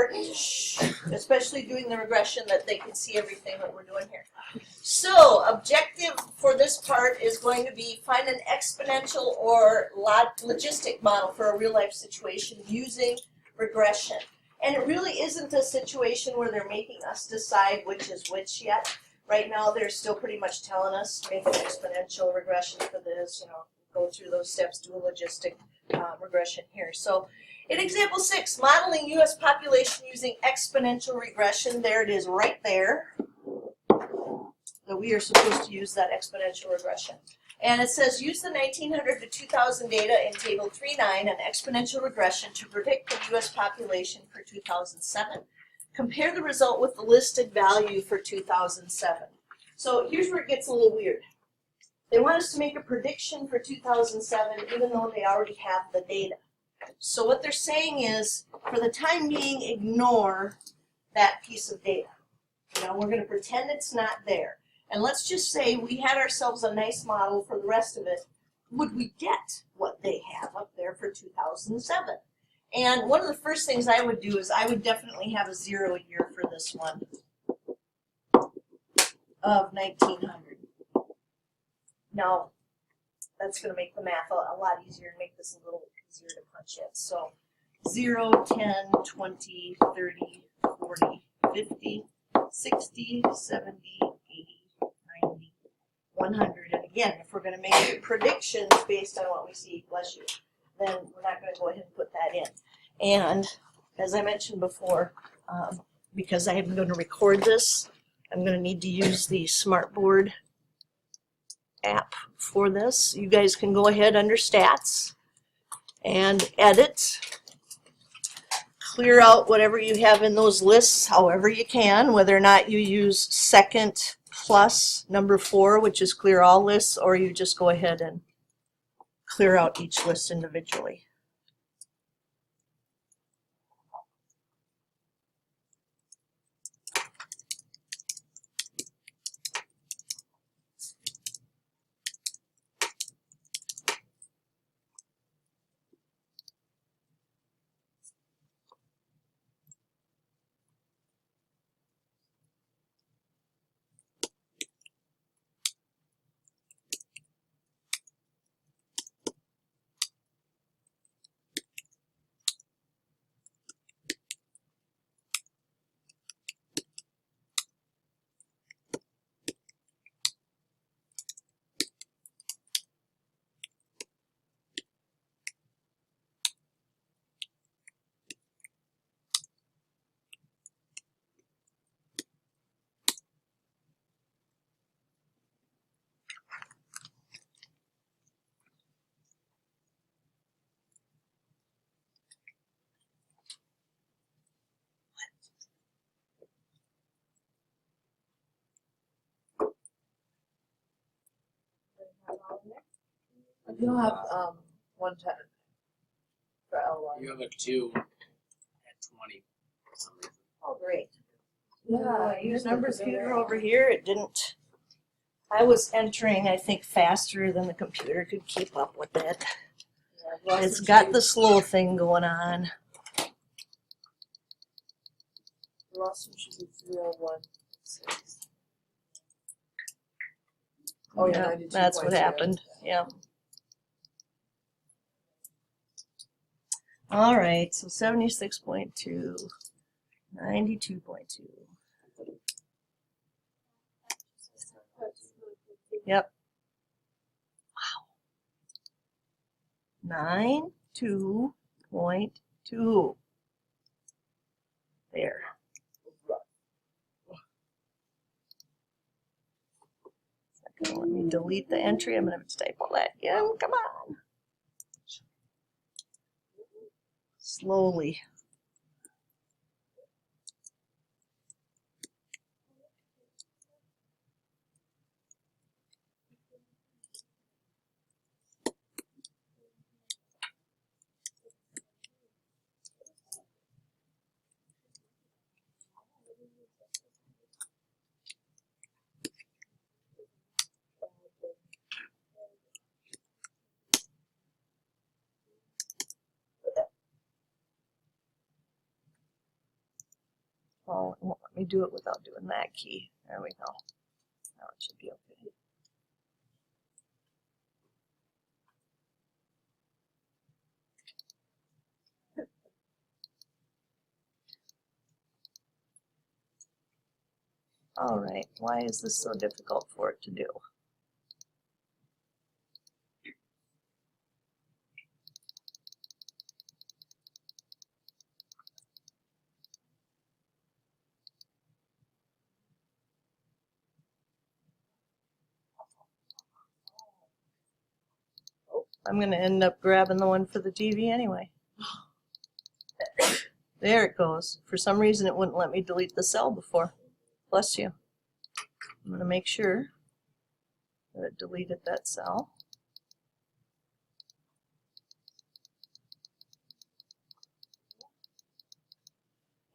important, especially doing the regression, that they can see everything that we're doing here. So, objective for this part is going to be find an exponential or logistic model for a real-life situation using regression. And it really isn't a situation where they're making us decide which is which yet. Right now, they're still pretty much telling us, make an exponential regression for this, go through those steps, do a logistic regression here. So, in example 6, modeling U.S. population using exponential regression, there it is right there. That we are supposed to use that exponential regression. And it says, use the 1900 to 2000 data in table 3.9 and exponential regression to predict the U.S. population for 2007. Compare the result with the listed value for 2007. So here's where it gets a little weird. They want us to make a prediction for 2007 even though they already have the data. So what they're saying is, for the time being, ignore that piece of data. We're going to pretend it's not there. And let's just say we had ourselves a nice model for the rest of it. Would we get what they have up there for 2007? And one of the first things I would do is I would definitely have a 0 year for this one of 1900. Now, that's going to make the math a lot easier and make this a little easier to punch in. So 0, 10, 20, 30, 40, 50, 60, 70, 80, 90, 100. And again, if we're going to make predictions based on what we see, bless you, then we're not going to go ahead and put that in. And as I mentioned before, because I'm going to record this, I'm going to need to use the Smartboard app for this. You guys can go ahead under Stats and edit. Clear out whatever you have in those lists however you can, whether or not you use second plus number 4, which is clear all lists, or you just go ahead and clear out each list individually. You'll have 110 for L1. You have a 2 at 20 for some reason. Oh, great. Yeah, I used number computer over here. It didn't. I was entering, I think, faster than the computer could keep up with it. Yeah, It's got the slow thing going on. The last one should be 301.6. Oh yeah, 92.2. That's what happened. Yeah. All right, so 76.2, 92.2. Yep. Wow. 92.2. There. Let me delete the entry. I'm going to staple that again. Come on. Slowly. Oh, it won't let me do it without doing that key. There we go. Now it should be okay. All right, why is this so difficult for it to do? I'm going to end up grabbing the one for the TV anyway. There it goes. For some reason it wouldn't let me delete the cell before. Bless you. I'm going to make sure that it deleted that cell.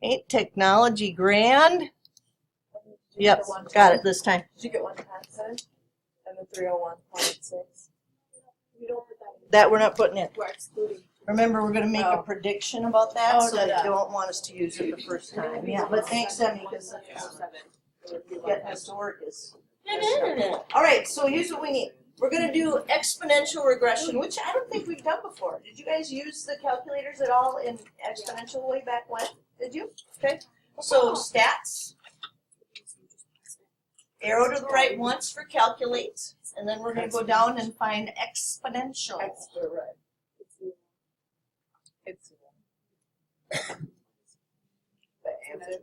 Ain't technology grand? Yep, got it this time. Did you get 110 and the 301.6? We don't put that in. That we're not putting in. We're excluding. Remember, we're going to make a Oh. prediction about that, Oh, so they da-da. don't want us to use it the first time. Yeah, but thanks, Demi, because getting us to work is. All right, so here's what we need. We're going to do exponential regression, which I don't think we've done before. Did you guys use the calculators at all in exponential way back when? Did you? Okay. So stats, arrow to the right once for calculate, and then we're going to go down and find exponential. Extra, right. It's the answer.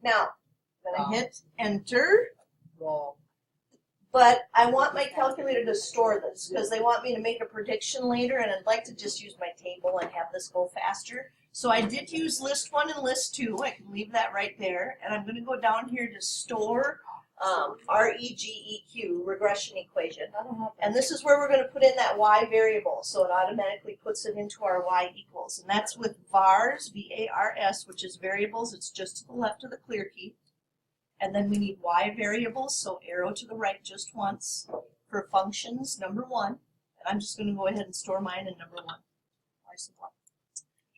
Now, I'm going to hit enter. Wrong. But I want my calculator to store this because they want me to make a prediction later, and I'd like to just use my table and have this go faster. So I did use list 1 and list 2. I can leave that right there. And I'm going to go down here to store REGEQ, regression equation. I don't have And this is where we're going to put in that y variable. So it automatically puts it into our y equals. And that's with vars, V-A-R-S, which is variables. It's just to the left of the clear key. And then we need y variables, so arrow to the right just once. For functions, number 1. And I'm just going to go ahead and store mine in number 1. Y sub 1.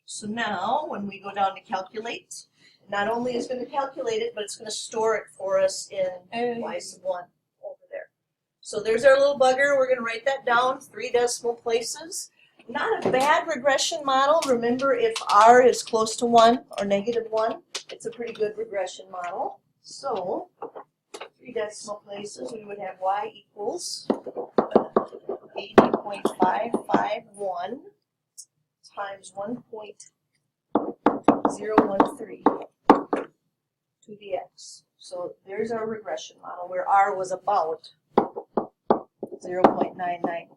So now, when we go down to calculate, not only is it going to calculate it, but it's going to store it for us in y sub 1 over there. So there's our little bugger. We're going to write that down, 3 decimal places. Not a bad regression model. Remember, if r is close to 1 or negative 1, it's a pretty good regression model. So, 3 decimal places, we would have y equals 80.551 times 1.013 to the x. So there's our regression model where r was about 0.998.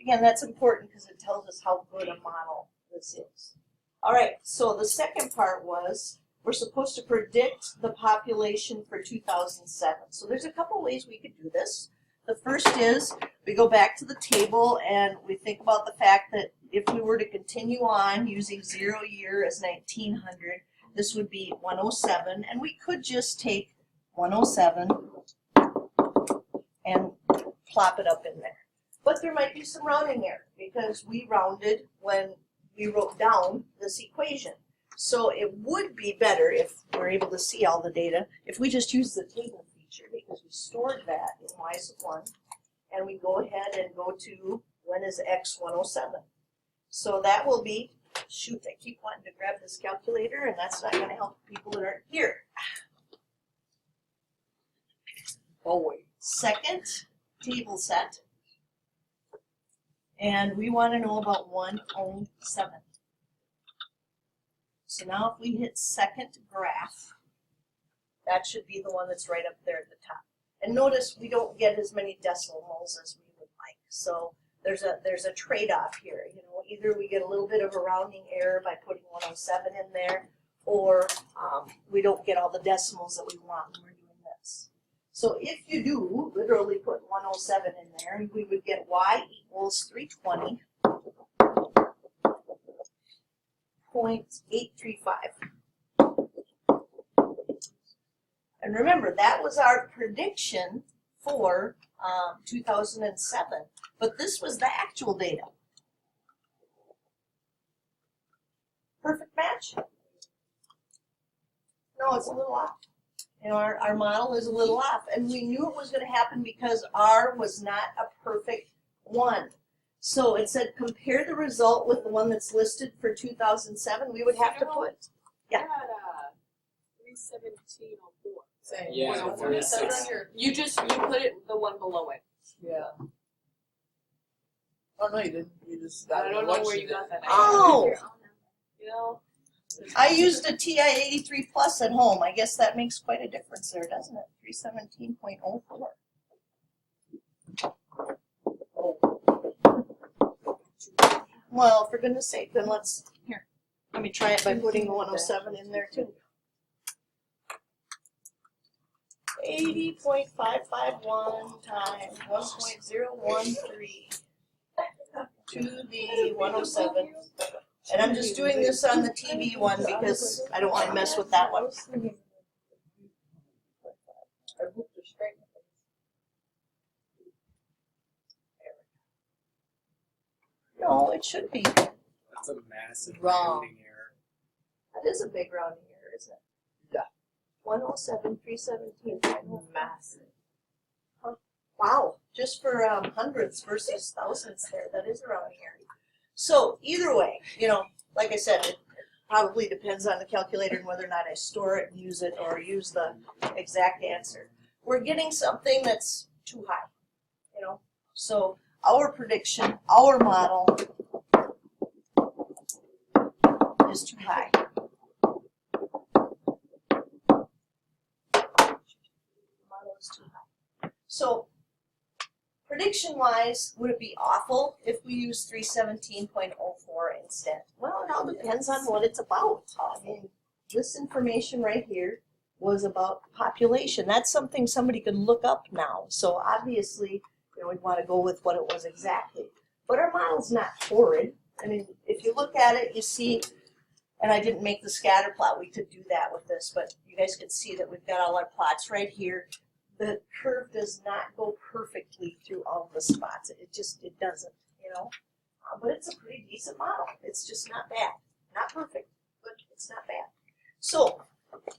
Again, that's important because it tells us how good a model this is. All right, so the second part was we're supposed to predict the population for 2007. So there's a couple ways we could do this. The first is we go back to the table and we think about the fact that if we were to continue on using 0 year as 1900, this would be 107, and we could just take 107 and plop it up in there. But there might be some rounding error because we rounded when we wrote down this equation. So it would be better if we're able to see all the data if we just use the table feature because we stored that in y sub 1, and we go ahead and go to when is x 107. So that will be, shoot, I keep wanting to grab this calculator and that's not going to help people that aren't here. Oh, wait. Second table set, and we want to know about 107. So now if we hit second graph, that should be the one that's right up there at the top. And notice we don't get as many decimals as we would like. So there's a trade-off here. You know, either we get a little bit of a rounding error by putting 107 in there, or we don't get all the decimals that we want when we're doing this. So if you do literally put 107 in there, we would get y equals 320.835. And remember, that was our prediction for 2007, but this was the actual data. Perfect match. no, it's a little off. You know, our model is a little off, and we knew it was gonna happen because R was not a perfect one. So it said compare the result with the one that's listed for 2007, we would have to put, Yeah. 31704. Same. Yeah, So there is that's six. on your- You put it the one below it. Yeah. Oh, no, you didn't. You just. I don't know where you got that. Oh. You know? I used a TI 83 plus at home, I guess that makes quite a difference there, doesn't it? 317.04. Well, for goodness sake, then let me try it by putting the 107 in there too. 80.551 times 1.013 to the 107. And I'm just doing this on the TV one because I don't want to mess with that one. No, it should be. That's a massive Wrong. rounding error. That is a big rounding error, isn't it? Yeah. 107, 317. Massive. Wow, just for hundreds versus thousands there, that is a rounding error. So either way, you know, like I said, it probably depends on the calculator and whether or not I store it and use it or use the exact answer. We're getting something that's too high, you know. So our prediction, our model is too high. Model is too high. So prediction-wise, would it be awful if we use 317.04 instead? Well, it all depends on what it's about. I mean, this information right here was about population. That's something somebody could look up now. So obviously, you know, we'd want to go with what it was exactly. But our model's not horrid. I mean, if you look at it, you see, and I didn't make the scatter plot. We could do that with this, but you guys can see that we've got all our plots right here. The curve does not go perfectly through all the spots. It doesn't, you know. But it's a pretty decent model. It's just not bad. Not perfect, but it's not bad. So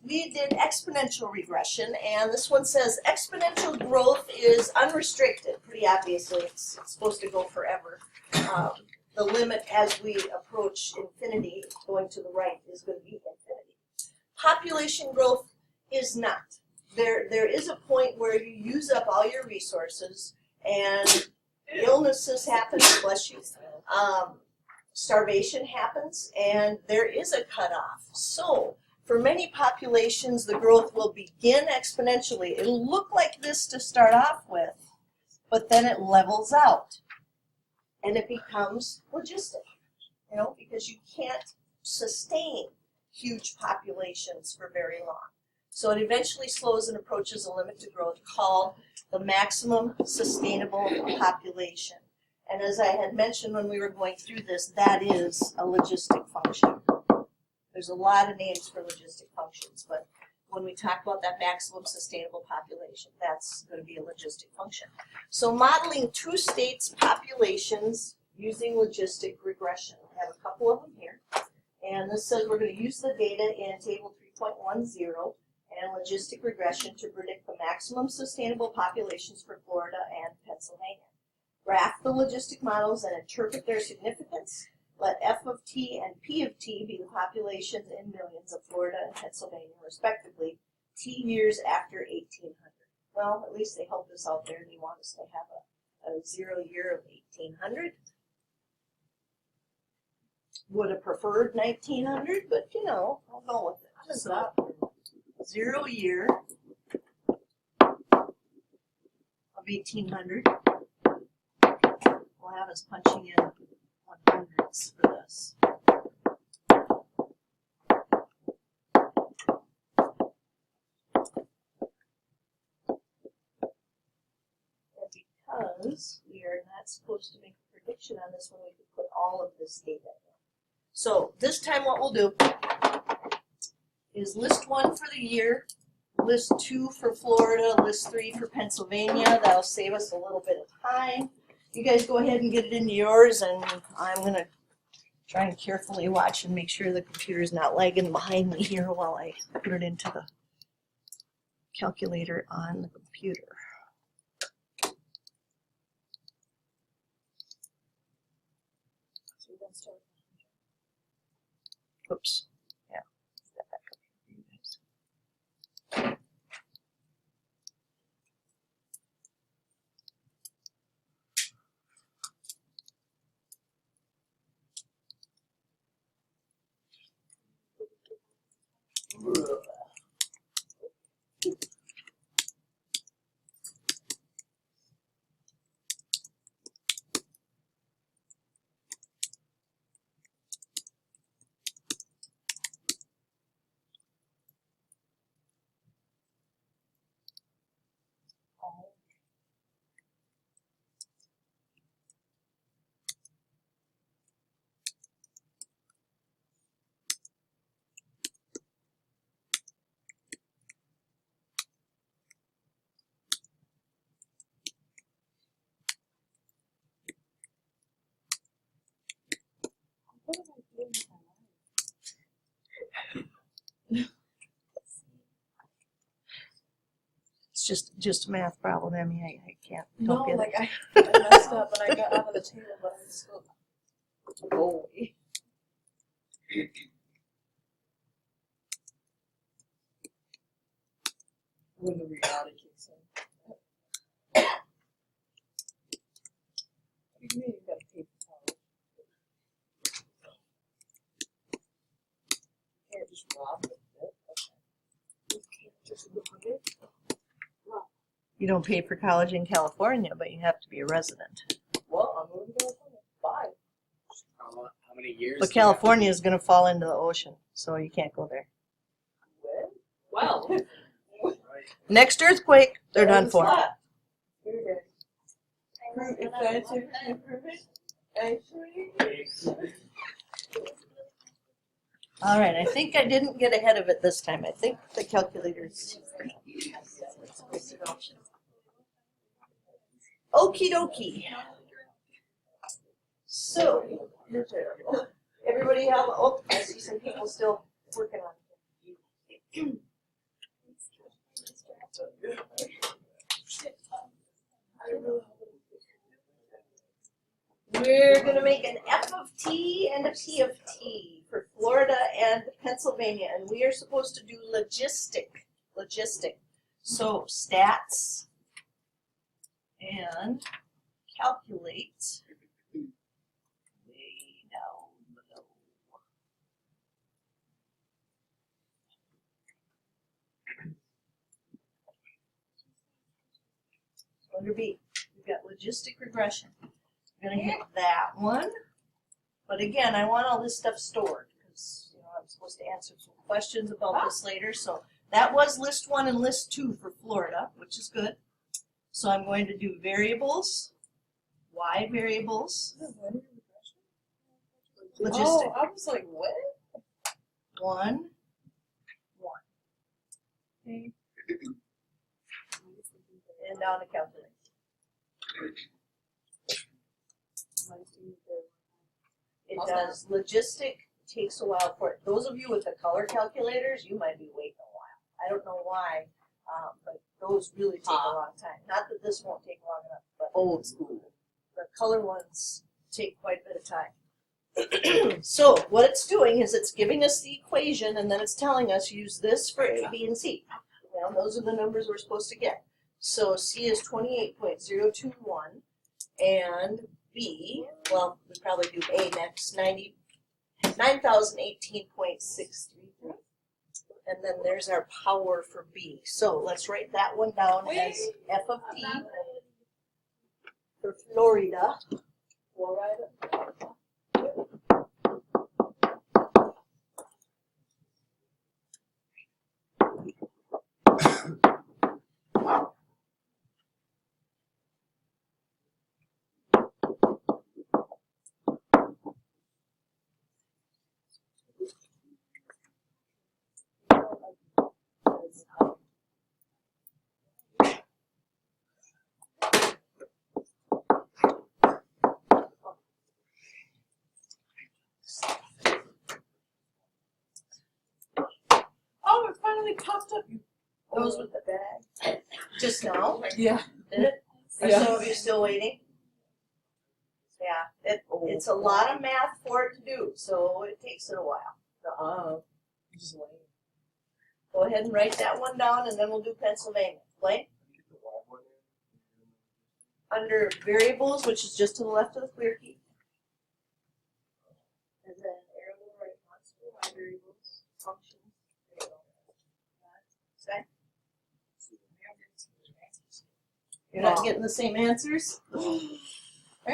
we did exponential regression, and this one says exponential growth is unrestricted. Pretty obviously, it's supposed to go forever. The limit as we approach infinity, going to the right, is going to be infinity. Population growth is not. There is a point where you use up all your resources and illnesses happen, bless you, starvation happens, and there is a cutoff. So for many populations, the growth will begin exponentially. It'll look like this to start off with, but then it levels out and it becomes logistic, you know, because you can't sustain huge populations for very long. So it eventually slows and approaches a limit to growth called the maximum sustainable population. And as I had mentioned when we were going through this, that is a logistic function. There's a lot of names for logistic functions, but when we talk about that maximum sustainable population, that's going to be a logistic function. So modeling two states' populations using logistic regression. I have a couple of them here. And this says we're going to use the data in table 3.10 and logistic regression to predict the maximum sustainable populations for Florida and Pennsylvania. Graph the logistic models and interpret their significance. Let F of t and P of t be the populations in millions of Florida and Pennsylvania, respectively, t years after 1800. Well, at least they helped us out there. They want us to have a 0 year of 1800. Would have preferred 1900, but you know, I'll go with it. What is that? 0 year of 1800. We'll have us punching in 100s for this. And because we are not supposed to make a prediction on this one, we could put all of this data in. So this time what we'll do is list 1 for the year, list 2 for Florida, list 3 for Pennsylvania. That'll save us a little bit of time. You guys go ahead and get it into yours, and I'm going to Try and carefully watch and make sure the computer's not lagging behind me here while I put it into the calculator on the computer. So we're gonna start. Oops. Yeah. Step back up here for you guys. What am I doing with my It's just a math problem, Emmy. I can't. No, Don't get like it. I messed up and I got out of the table, but I still go away. When the reality kicks in. What do you mean you gotta pay for college? You can't just rob it. Okay. You can't just rob it. You don't pay for college in California, but you have to be a resident. Well, I'm moving to California. Bye. How many years? But do you have to California is going to fall into the ocean, so you can't go there. Well. Right. Next earthquake, they're done for. Here it is. Improvement. Actually. All right, I think I didn't get ahead of it this time. I think the calculator's. Okie dokie. So, You're terrible. everybody have, oh, I see some people still working on it. We're gonna make an F of T and a P of T for Florida and Pennsylvania, and we are supposed to do logistic. So stats and calculate way down below. Under B, we've got logistic regression. I'm gonna hit that one, but again, I want all this stuff stored because I'm supposed to answer some questions about this later. So that was list 1 and list 2 for Florida, which is good. So I'm going to do variables, Y variables, logistic. Oh, I was like, what? 1. Okay. And now the calculator. It does. Logistic takes a while for it. Those of you with the color calculators, you might be waiting a while. I don't know why, but those really take a long time. Not that this won't take long enough, but Old school. the color ones take quite a bit of time. So what it's doing is it's giving us the equation and then it's telling us use this for A, B, and C. Well, those are the numbers we're supposed to get. So C is 28.021 and B, well, we probably do A next, 9,018.633. And then there's our power for B. So let's write that one down as F of T for Florida. finally popped up. Those with the bag. Just now, Yeah. did it? Are Yeah. some of you still waiting? Yeah, it's a lot of math for it to do, so it takes it a while. Just wait. Go ahead and write that one down and then we'll do Pennsylvania. Blaine? Under variables, which is just to the left of the clear key. And then arrow to the right wants to Y variables, functions. There you go. Okay. You're not getting the same answers? You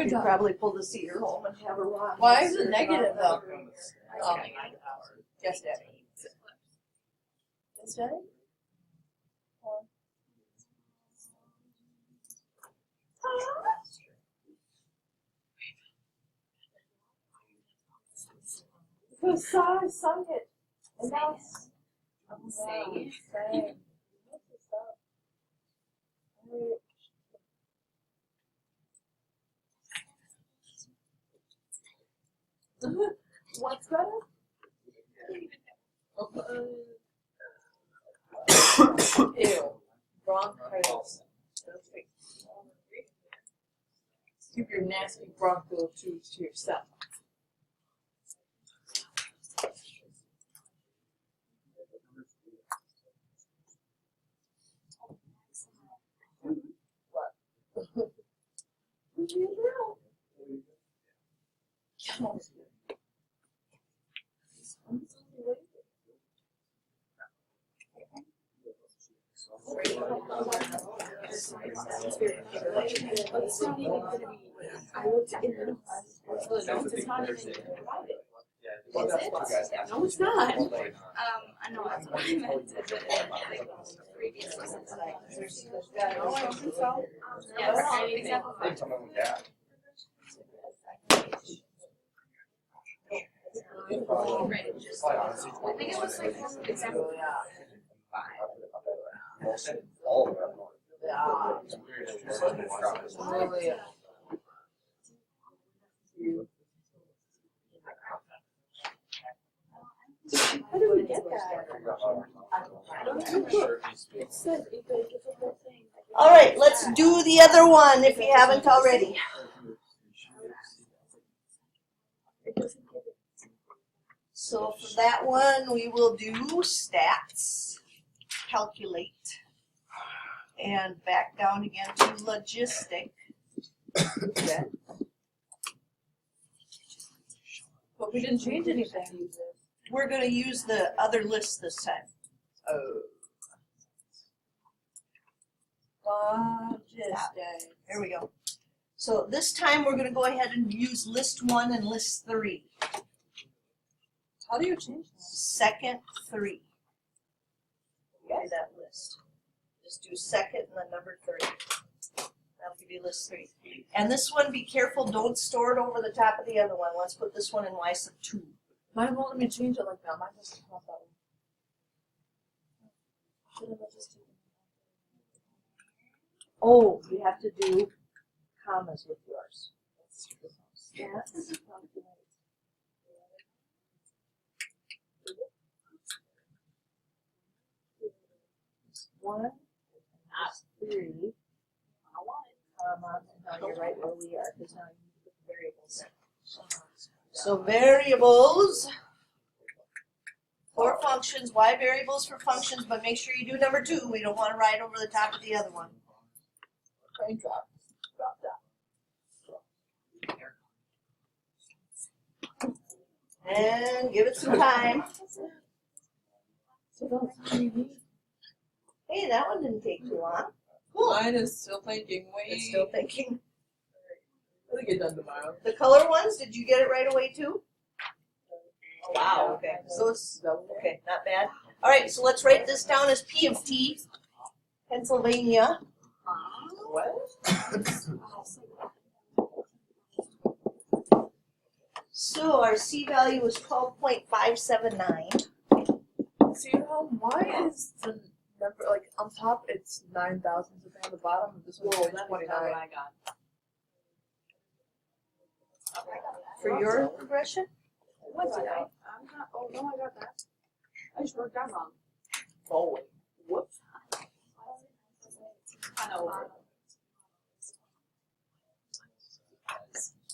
probably pull the cedar home and have a wrong. Why is it answer. negative though? Yes, Debbie. Yes, Daddy? Because I sung it. And now it's. I'm saying. What's better? Ew. Bronchitis. Keep your nasty bronco to yourself. It's not even gonna be. I looked in the notes. It's not even private. Is it? No, it's not. I know that's what I meant. Is it like previous lessons? No, I don't think so. Yeah, for example. Right. I think it was like example. All of them. How do we get that? I don't know. It says it gives a whole thing. All right, let's do the other one if you haven't already. So for that one, we will do stats, calculate, and back down again to logistic. But we didn't change anything. We're gonna use the other list this time. Oh. Logistic. Here we go. So this time we're gonna go ahead and use list 1 and list 3. How do you change that? Second 3. Okay, that list. Just do second and then number 3. That'll give you list 3. And this one, be careful, don't store it over the top of the other one. Let's put this one in Y sub 2. Mine won't let me change it like that. Mine doesn't come up that way. Shouldn't I just do it? Oh, you have to do commas with yours. Stats. One, three, comma, and now you're right where we are, because now you put the variables. So variables for functions, Y variables for functions, but make sure you do number 2. We don't want to write over the top of the other one. Raindrop. Drop that. And give it some time. So that's what you need. Hey, that one didn't take too long. Cool. Mine is still thinking, It's still thinking. It'll get done tomorrow. The color ones, did you get it right away too? Oh, wow, okay. So it's, okay, not bad. All right, so let's write this down as P of T, Pennsylvania. What? So our C value is 12.579. See how why is the number like on top it's 9,000, but then on the bottom this one's only 29. I got. For your regression? What did I? I'm not. Oh no, I got that. I just wrote that wrong. Boeing. Whoops.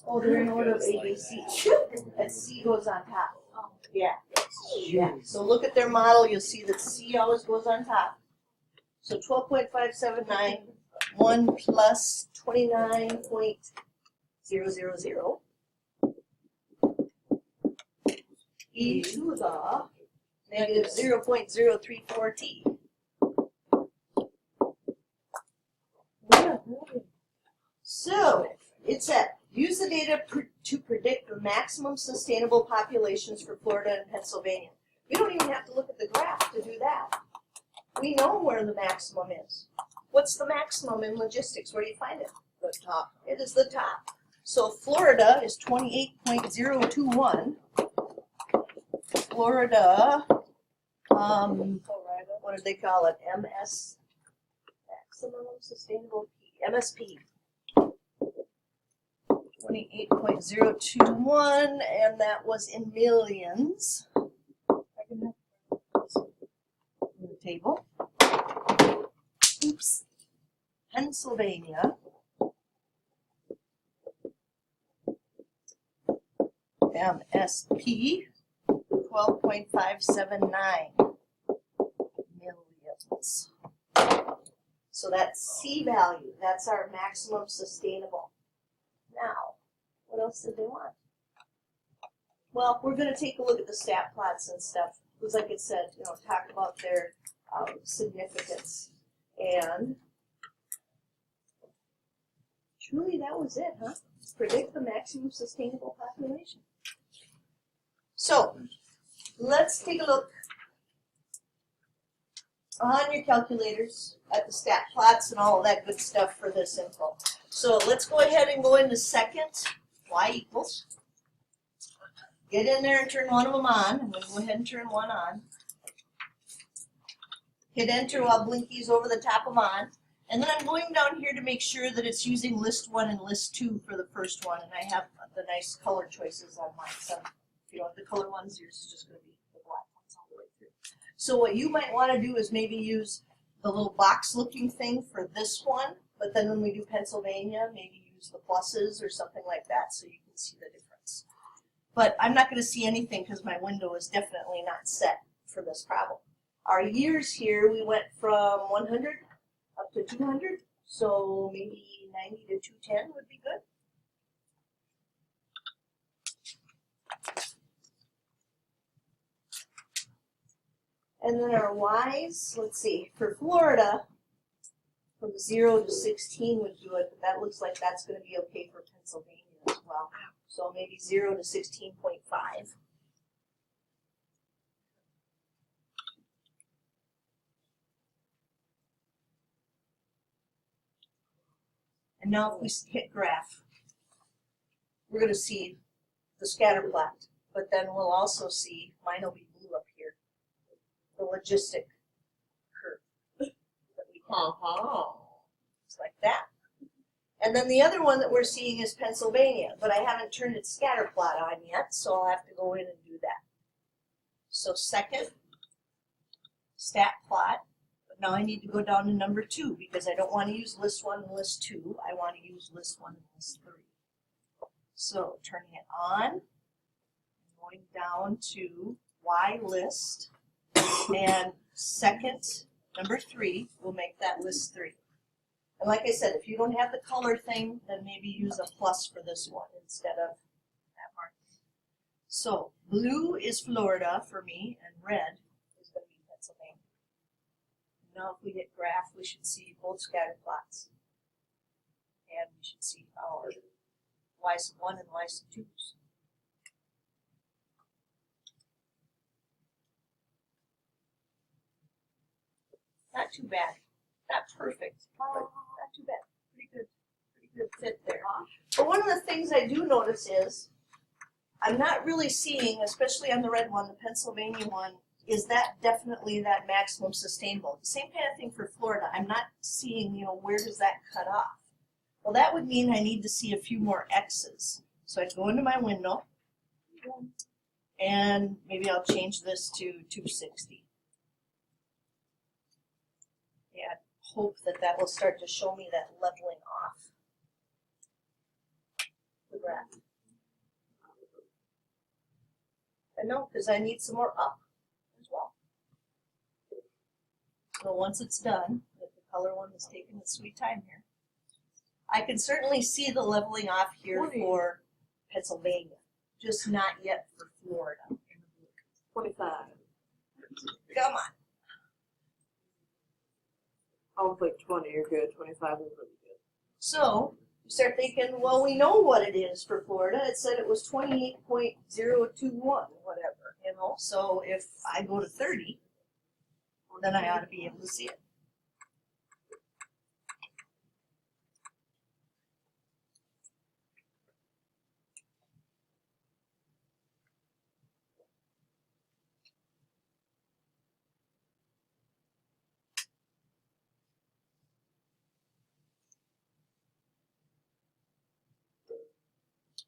Oh, they're in order of A, B, C. And C goes on top. Yeah. Yeah. So look at their model, you'll see that C always goes on top. So 12.579, 1 plus 29.000 e to the negative 0.034 t. So it said, use the data to predict the maximum sustainable populations for Florida and Pennsylvania. We don't even have to look at the graph to do that. We know where the maximum is. What's the maximum in logistics? Where do you find it? The top. It is the top. So Florida is 28.021. Florida, what do they call it? MS, maximum sustainable P, MSP. 28.021, and that was in millions. I can have this on the table. Oops. Pennsylvania. MSP, 12.579 millions. So that's C value, that's our maximum sustainable. Now, what else did they want? Well, we're going to take a look at the stat plots and stuff. Because like it said, talk about their significance. And truly that was it, huh? Predict the maximum sustainable population. So, let's take a look on your calculators at the stat plots and all of that good stuff for this info. So let's go ahead and go into second, y equals. Get in there and turn one of them on. I'm going to go ahead and turn one on. Hit enter while Blinky's over the top of on. And then I'm going down here to make sure that it's using list 1 and list 2 for the first one. And I have the nice color choices on mine. So if you don't have the color ones, yours is just going to be the black ones all the way through. So what you might want to do is maybe use the little box looking thing for this one. But then when we do Pennsylvania, maybe use the pluses or something like that so you can see the difference. But I'm not going to see anything because my window is definitely not set for this problem. Our years here, we went from 100 up to 200, so maybe 90 to 210 would be good. And then our Y's, let's see, for Florida, from 0 to 16 would do it, but that looks like that's going to be okay for Pennsylvania as well. So maybe 0 to 16.5. And now if we hit graph, we're going to see the scatter plot, but then we'll also see, mine will be blue up here, the logistic curve that we have. It's like that. And then the other one that we're seeing is Pennsylvania, but I haven't turned its scatter plot on yet, so I'll have to go in and do that. So second, stat plot, but now I need to go down to number 2 because I don't want to use list 1 and list 2. I want to use list 1 and list 3. So turning it on, going down to Y list, and second, number 3, we'll make that list 3. And like I said, if you don't have the color thing, then maybe use a plus for this one instead of that mark. So blue is Florida for me, and red is going to be Pennsylvania. Now if we hit graph, we should see both scatter plots. And we should see our Y sub 1 and Y sub 2s. Not too bad. Not perfect, but not too bad. Pretty good fit there. But one of the things I do notice is I'm not really seeing, especially on the red one, the Pennsylvania one, is that definitely that maximum sustainable. The same kind of thing for Florida. I'm not seeing, where does that cut off? Well, that would mean I need to see a few more X's. So I'd go into my window, and maybe I'll change this to 260. hope that that will start to show me that leveling off. The graph. I know, because I need some more up as well. So once it's done, the color one is taking its sweet time here. I can certainly see the leveling off here for Pennsylvania, just not yet for Florida. 25. Come on. I was like 20, you're good. 25 is really good. So you start thinking, well, we know what it is for Florida. It said it was 28.021, whatever, you know. So if I go to 30, then I ought to be able to see it.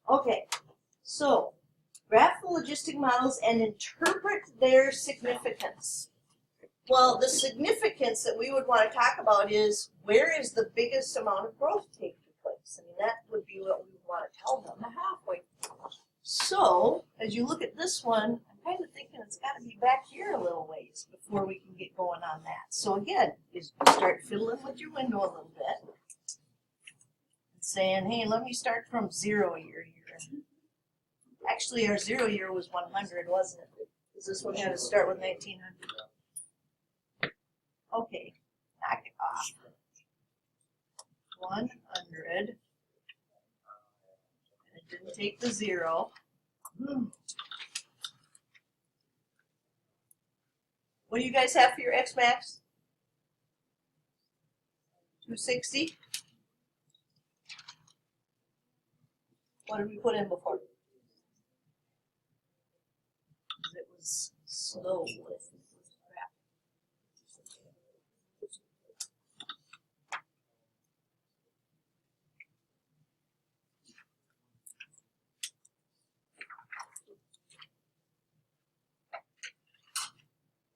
Okay, so graph the logistic models and interpret their significance. Well, the significance that we would want to talk about is where is the biggest amount of growth taking place? I mean, that would be what we would want to tell them. The halfway. So, as you look at this one, I'm kind of thinking it's got to be back here a little ways before we can get going on that. So again, is start fiddling with your window a little bit. And saying, hey, let me start from 0 year here. Actually, our 0 year was 100, wasn't it? Because this one had to start with 1900. Okay, knock it off. 100. And it didn't take the 0. What do you guys have for your X max? 260? What did we put in before? It was slow with crap.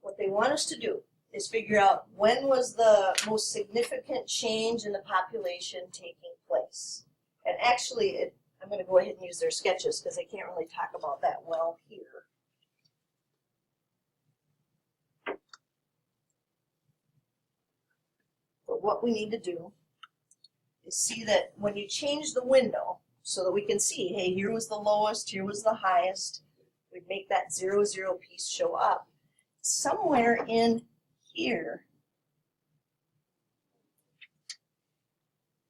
What they want us to do is figure out when was the most significant change in the population taking place. And actually, I'm going to go ahead and use their sketches because I can't really talk about that well here. But what we need to do is see that when you change the window so that we can see, hey, here was the lowest, here was the highest, we'd make that 0, 0 piece show up. Somewhere in here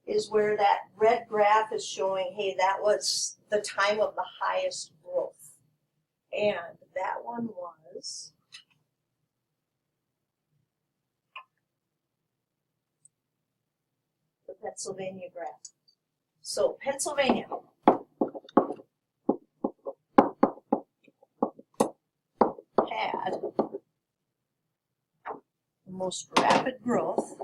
is where that red graph is showing, hey, that was the time of the highest growth. And that one was the Pennsylvania graph. So Pennsylvania had the most rapid growth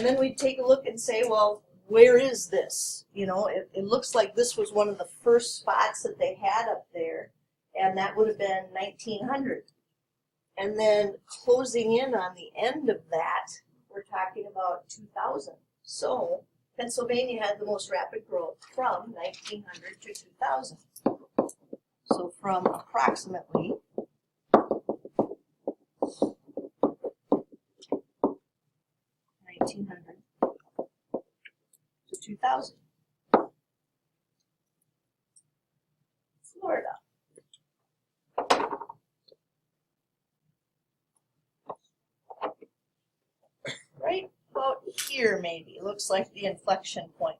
and then we take a look and say, well, where is this? You know, it looks like this was one of the first spots that they had up there, and that would have been 1900. And then closing in on the end of that, we're talking about 2000. So Pennsylvania had the most rapid growth from 1900 to 2000. So from approximately 1900 to 2000. Florida. Right about here maybe, looks like the inflection point.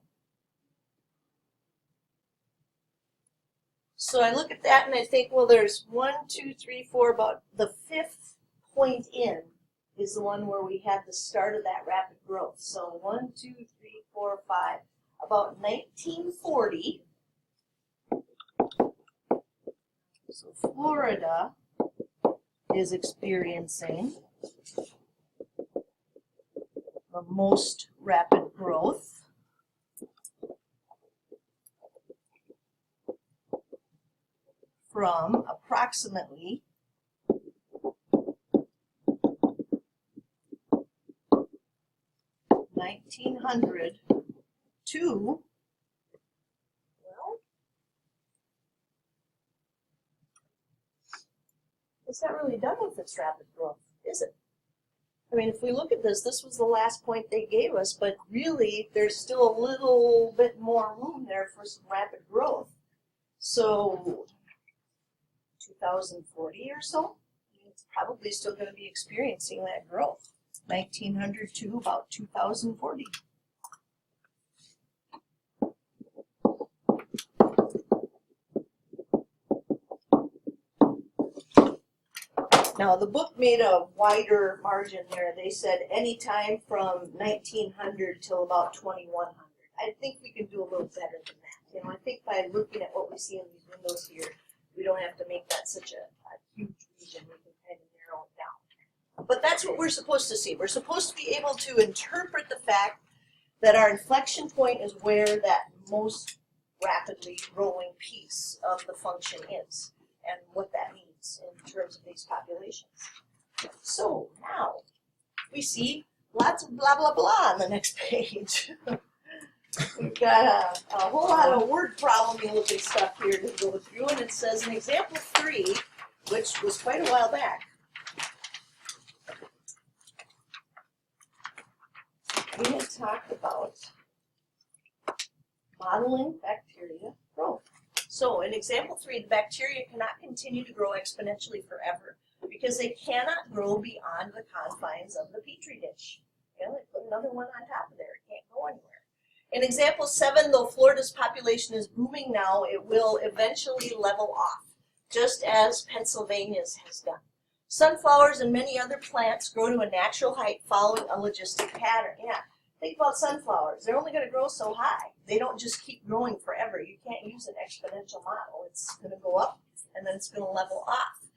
So I look at that and I think, well, there's 1, 2, 3, 4, about the 5th point in is the one where we had the start of that rapid growth. So 1, 2, 3, 4, 5. About 1940, so Florida is experiencing the most rapid growth. from approximately 1900 to, well, it's not really done with its rapid growth, is it? I mean, if we look at this, this was the last point they gave us, but really there's still a little bit more room there for some rapid growth. So 2040 or so, it's probably still going to be experiencing that growth. 1900 to about 2040. Now, the book made a wider margin there. They said anytime from 1900 till about 2100. I think we can do a little better than that. You know, I think by looking at what we see in these windows here, we don't have to make that such a huge region. We can kind of narrow it down. But that's what we're supposed to see. We're supposed to be able to interpret the fact that our inflection point is where that most rapidly growing piece of the function is and what that means in terms of these populations. So now we see lots of blah, blah, blah on the next page. We've got a whole lot of word problem looking stuff here to go through, and it says in example 3, which was quite a while back, we had talked about modeling bacteria growth. So in example 3, the bacteria cannot continue to grow exponentially forever because they cannot grow beyond the confines of the petri dish. You know, they put another one on top of there. It can't go anywhere. In example 7, though Florida's population is booming now, it will eventually level off, just as Pennsylvania's has done. Sunflowers and many other plants grow to a natural height following a logistic pattern. Yeah, think about sunflowers. They're only going to grow so high. They don't just keep growing forever. You can't use an exponential model. It's going to go up, and then it's going to level off.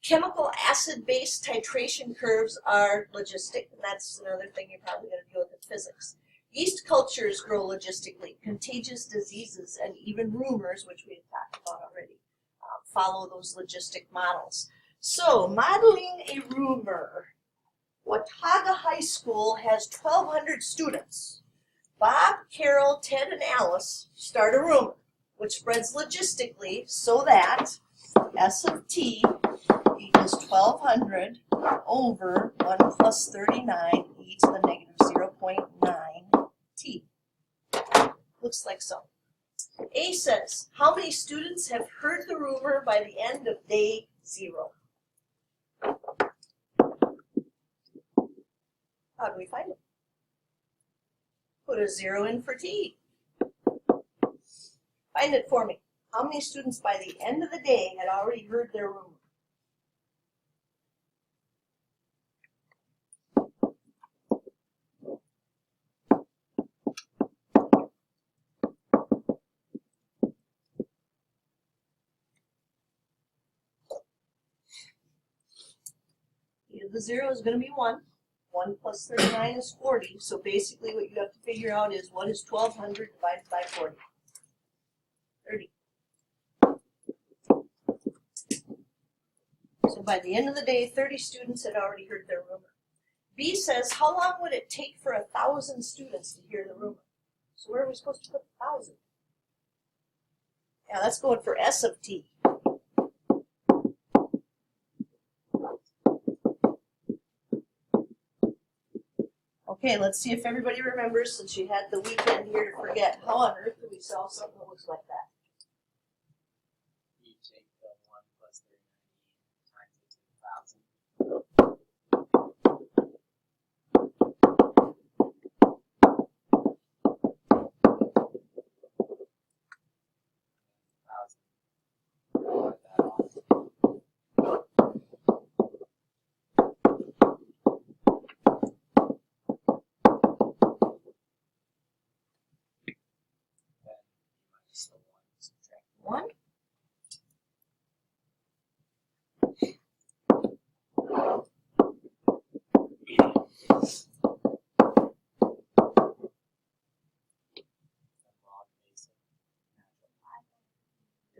Chemical acid-base titration curves are logistic, and that's another thing you're probably going to deal with in physics. Yeast cultures grow logistically. Contagious diseases and even rumors, which we had talked about already, follow those logistic models. So, modeling a rumor. Watauga High School has 1,200 students. Bob, Carol, Ted, and Alice start a rumor, which spreads logistically so that S of t equals 1,200 over 1 plus 39 e to the negative 0.9 t. Looks like so. A says, how many students have heard the rumor by the end of day 0? How do we find it? Put a 0 in for t. Find it for me. How many students by the end of the day had already heard their rumor? The 0 is going to be 1. 1 plus 39 is 40. So basically what you have to figure out is what is 1,200 divided by 40? 30. So by the end of the day, 30 students had already heard their rumor. B says, how long would it take for 1,000 students to hear the rumor? So where are we supposed to put 1,000? Yeah, that's going for S of t. Okay, let's see if everybody remembers, since you had the weekend here to forget. How on earth do we solve something that looks like that? You take the 1 plus 39 times it to 1,000. One.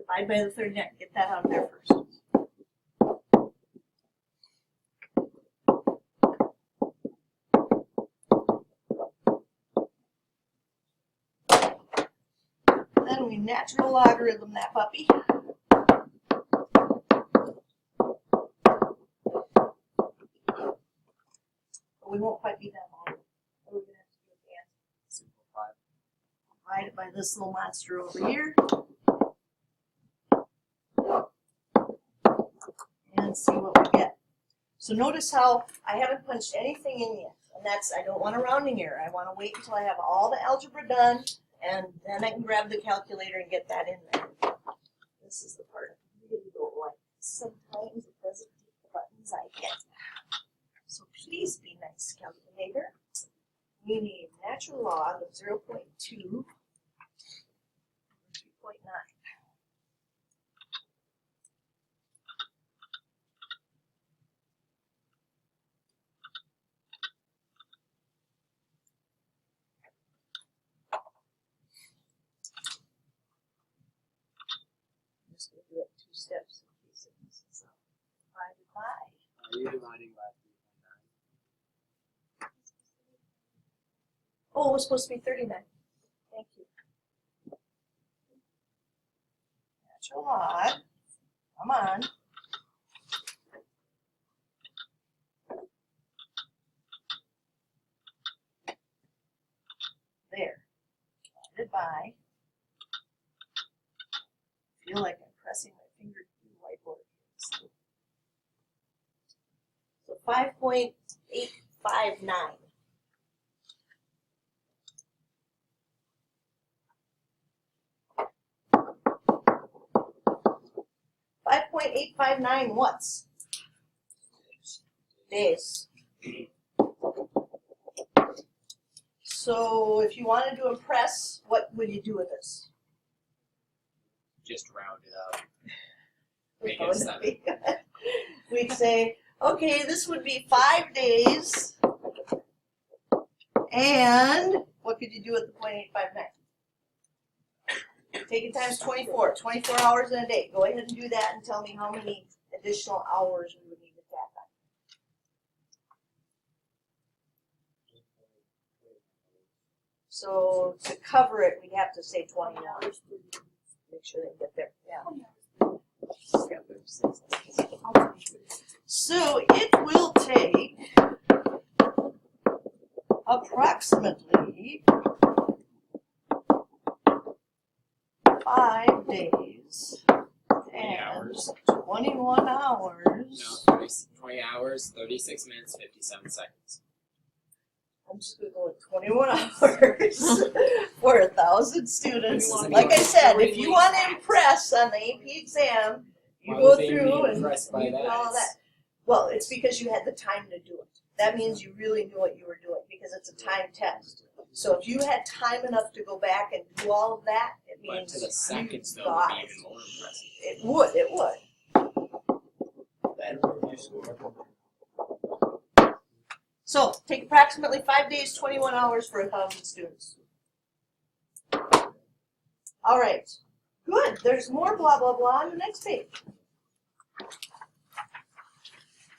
Divide by the 39, get that out of there first. Then we natural logarithm that puppy. But we won't quite be that long. We're gonna have to do it again. Simplify. Divide it by this little monster over here. And see what we get. So notice how I haven't punched anything in yet. And that's, I don't want a rounding error. I want to wait until I have all the algebra done, and then I can grab the calculator and get that in there. This is the part I really don't like. Sometimes it doesn't take the buttons I hit. So please be nice, calculator. We need natural log of 0.2, 2.9. I'm just going to do it 2 steps in case it misses out. Divided by. Are you dividing by 3.9? Oh, it was supposed to be 39. Thank you. Natural log. Come on. There. Divided by. I feel like I'm pressing my finger to the whiteboard. So 5.859. .859 what's? Days. So if you wanted to impress, what would you do with this? Just round it up. Make it 7. We'd say, okay, this would be 5 days. And what could you do with the .859? Take it times 24, 24 hours in a day. Go ahead and do that and tell me how many additional hours we would need to tack on. So to cover it, we'd have to say 20 hours. Make sure they get there. Yeah. So it will take approximately 5 days and 21 hours. No, 20 hours, 36 minutes, 57 seconds. I'm just going to go with 21 hours for 1,000 students. This is Like I said, if you want to impress on the AP exam, you Why go would they through be and impressed by you do that? all that. Well, it's because you had the time to do it. That means you really knew what you were doing because it's a time test. So if you had time enough to go back and do all of that, it But means to the seconds, you though, would got be it. even more impressive. It would, it would. So take approximately 5 days, 21 hours for 1,000 students. All right, good. There's more blah, blah, blah on the next page.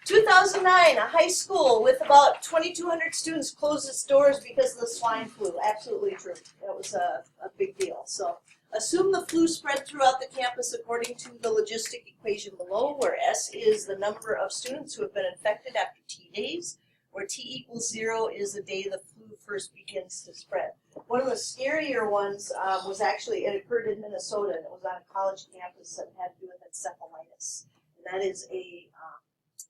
2009, a high school with about 2,200 students closed its doors because of the swine flu. Absolutely true. That was a big deal. So assume the flu spread throughout the campus according to the logistic equation below, where S is the number of students who have been infected after T days, where T equals 0 is the day the flu first begins to spread. One of the scarier ones was actually, it occurred in Minnesota, and it was on a college campus that had to do with encephalitis. And that is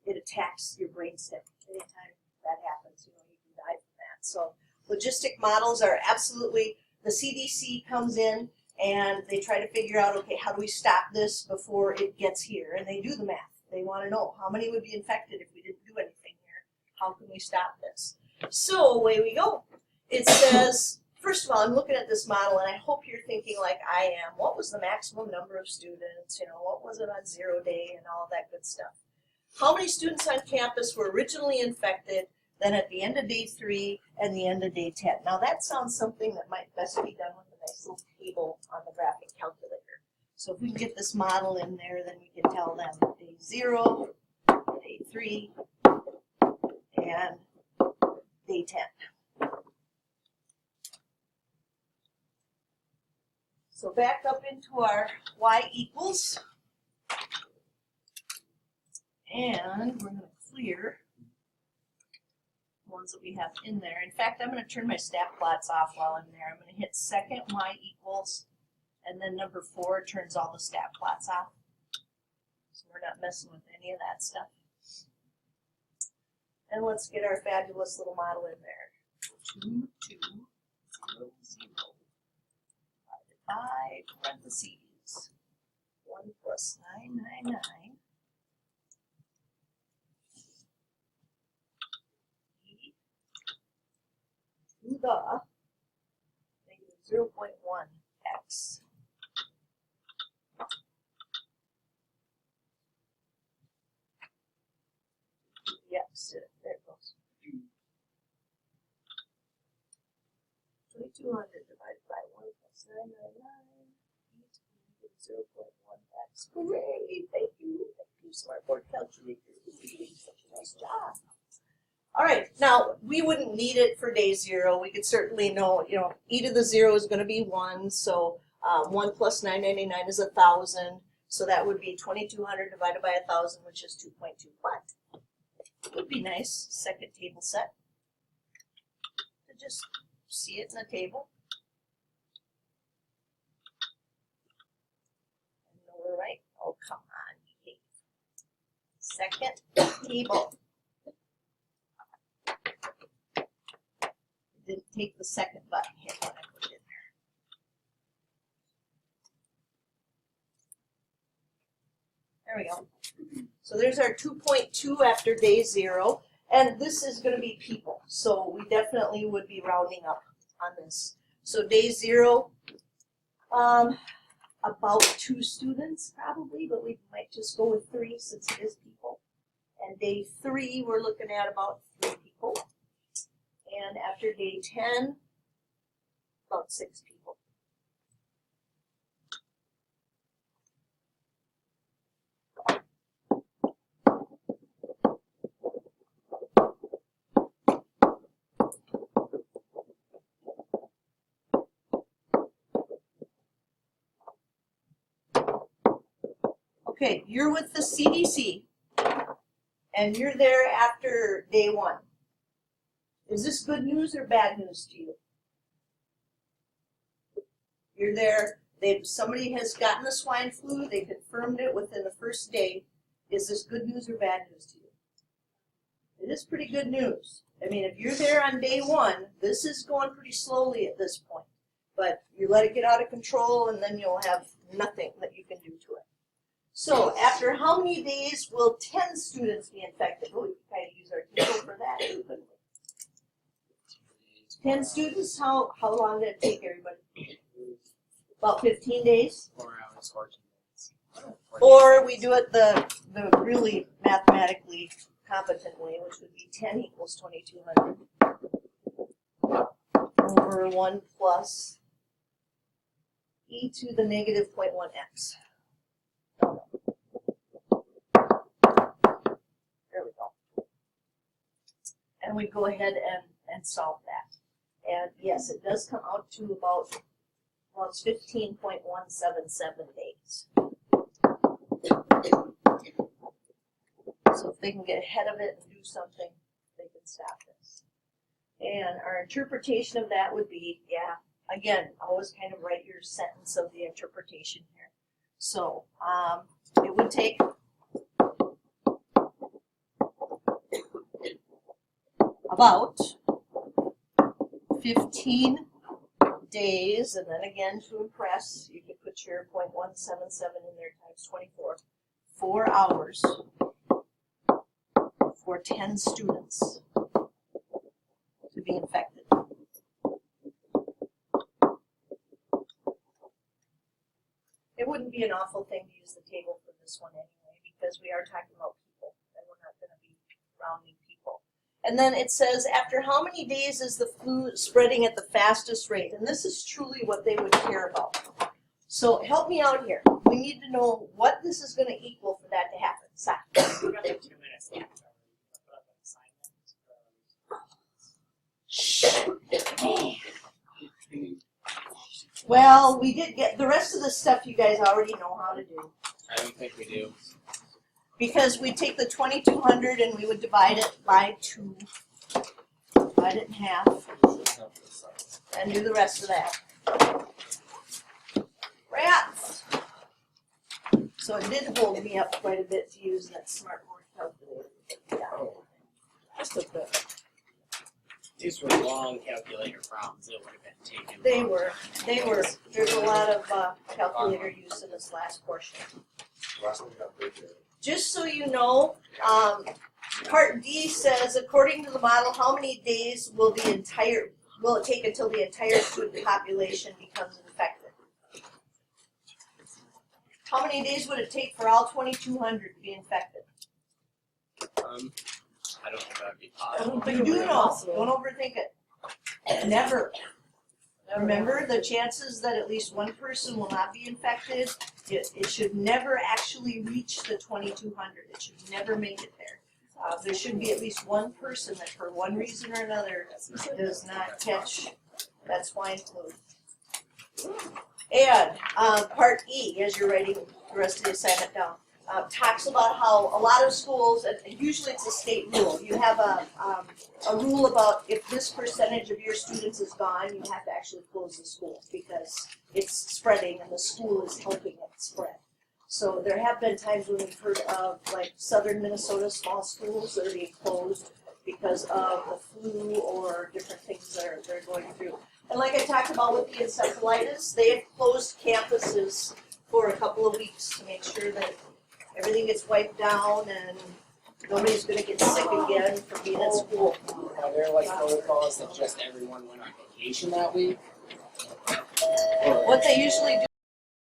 it attacks your brainstem. Anytime that happens, you can die from that. So logistic models are absolutely, the CDC comes in and they try to figure out, okay, how do we stop this before it gets here? And they do the math. They want to know how many would be infected if we didn't do anything here. How can we stop this? So away we go. It says, first of all, I'm looking at this model and I hope you're thinking like I am. What was the maximum number of students? What was it on 0 day and all that good stuff? How many students on campus were originally infected, then at the end of day 3 and the end of day 10? Now that sounds something that might best be done with a nice little table on the graphic calculator. So if we can get this model in there, then we can tell them day 0, day 3, and day 10. So back up into our y equals. And we're going to clear the ones that we have in there. In fact, I'm going to turn my stat plots off while I'm there. I'm going to hit second y equals, and then number 4 turns all the stat plots off. So we're not messing with any of that stuff. And let's get our fabulous little model in there. 2, 2, 0, 0. Divided by parentheses. 1 plus 9, 9, 9. To the negative 0.1 x. Yes, there it goes. 2200 divided by 1 plus 999 equals negative 0.1 x. Hooray! Thank you, Smartboard calculator. You're doing such a nice job. All right, now we wouldn't need it for day 0. We could certainly know, e to the 0 is going to be 1, so 1 plus 999 is 1,000. So that would be 2,200 divided by 1,000, which is 2.2. But it would be nice, second table set, to just see it in the table. And know we're right. Oh, come on, behave. Second table. Didn't take the second button here when I put it in there. There we go. So there's our 2.2 after day 0. And this is going to be people. So we definitely would be rounding up on this. So day 0, about 2 students probably, but we might just go with 3 since it is people. And day 3, we're looking at about 3 people. And after day 10, about 6 people. Okay, you're with the CDC, and you're there after day 1. Is this good news or bad news to you? You're there, somebody has gotten the swine flu, they confirmed it within the first day. Is this good news or bad news to you? It is pretty good news. I mean, if you're there on day 1, this is going pretty slowly at this point. But you let it get out of control and then you'll have nothing that you can do to it. So after how many days will 10 students be infected? Oh, we can kind of use our table for that, couldn't we? 10 students, how long did it take everybody? About 15 days? 4 hours, 14 minutes. Or we do it the really mathematically competent way, which would be 10 equals 2,200 over 1 plus e to the negative 0.1x. There we go. And we go ahead and solve that. And yes, it does come out to about, well, it's 15.177 days. So if they can get ahead of it and do something, they can stop this. And our interpretation of that would be, yeah, again, always kind of write your sentence of the interpretation here. So it would take about 15 days, and then again to impress, you could put your 0.177 in there times 24, 4 hours for 10 students to be infected. It wouldn't be an awful thing to use the table for this one anyway, because we are talking about people, and we're not going to be rounding people. And then it says, after how many days is the flu spreading at the fastest rate? And this is truly what they would care about. So help me out here. We need to know what this is gonna equal for that to happen. Si. We got like 2 minutes left. Put up an assignment. Well, we did get, the rest of the stuff you guys already know how to do. I don't think we do. Because we take the 2,200 and we would divide it by 2. Divide it in half and do the rest of that. Rats! So it did hold me up quite a bit to use that Smartboard calculator. Yeah. Just a bit. These were long calculator problems that would have been taken. They were. There's a lot of calculator use in this last portion. Just so you know, Part D says, according to the model, how many days will it take until the entire student population becomes infected? How many days would it take for all 2,200 to be infected? I don't know if that would be possible. But you do know, don't overthink it. Never. Remember, the chances that at least one person will not be infected, it should never actually reach the 2,200. It should never make it there. There should be at least one person that for one reason or another does not catch that swine flu. And Part E, as you're writing the rest of the assignment down, talks about how a lot of schools, and usually it's a state rule, you have a rule about if this percentage of your students is gone, you have to actually close the school because it's spreading and the school is helping it spread. So there have been times when we've heard of like southern Minnesota small schools that are being closed because of the flu or different things that they're going through. And like I talked about with the encephalitis, they have closed campuses for a couple of weeks to make sure that everything gets wiped down and nobody's gonna get sick again from being at school. Are there like protocols that just everyone went on vacation that week? What they usually do